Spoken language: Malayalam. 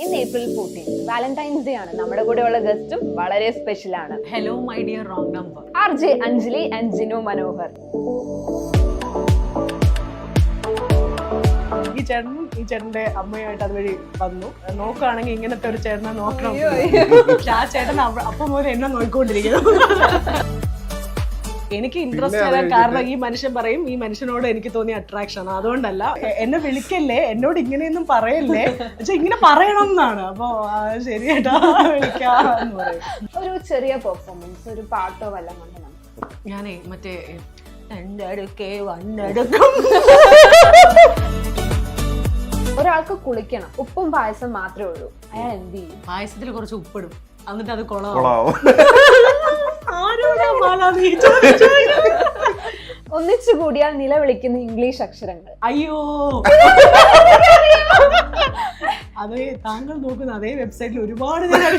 ഇന്ന് April 14 വാലന്റൈൻസ് ഡേ ആണ്. നമ്മുടെ കൂടെയുള്ള ഗസ്റ്റും വളരെ സ്പെഷ്യൽ ആണ്. Hello my dear wrong number RJ Anjali and Jinu Manohar. ഈ ചേട്ടനും ഈ ചേട്ടന്റെ അമ്മയായിട്ട് അതുവഴി വന്നു. നോക്കുകയാണെങ്കിൽ ഇങ്ങനത്തെ ഒരു ചേട്ടനെ നോക്കണം. ആ ചേട്ടൻ അപ്പം മുതൽ എന്നെ നോക്കിക്കൊണ്ടിരിക്കുന്നു. എനിക്ക് ഇൻട്രസ്റ്റ് വരാൻ കാരണം ഈ മനുഷ്യൻ പറയും ഈ മനുഷ്യനോട് എനിക്ക് തോന്നിയ അട്രാക്ഷൻ ആണ്. അതുകൊണ്ടല്ല എന്നെ വിളിക്കല്ലേ, എന്നോട് ഇങ്ങനെയൊന്നും പറയല്ലേ, പക്ഷെ ഇങ്ങനെ പറയണം എന്നാണ്. അപ്പൊ ശരിയേട്ടാ വിളിക്കാന്ന് പറയും. ഒരു ചെറിയ പെർഫോമൻസ്, ഒരു പാട്ടോ വല്ലതും കൊണ്ട് ഞാനേ മറ്റേ എൻ്റെ അടുക്കേ വന്നെടുക്കും. ഒരാൾക്ക് കുളിക്കണം, ഉപ്പും പായസം മാത്രമേ ഉള്ളൂ, അയാൾ എന്ത് ചെയ്യും? പായസത്തിൽ കുറച്ച് ഉപ്പിടും, എന്നിട്ട് അത് കൊളാവും. ഒന്നിച്ചു കൂടിയാൽ നിലവിളിക്കുന്ന ഇംഗ്ലീഷ് അക്ഷരങ്ങൾ. അയ്യോ, അതേ താങ്കൾ നോക്കുന്ന അതേ വെബ്സൈറ്റിൽ ഒരുപാട് ഞാൻ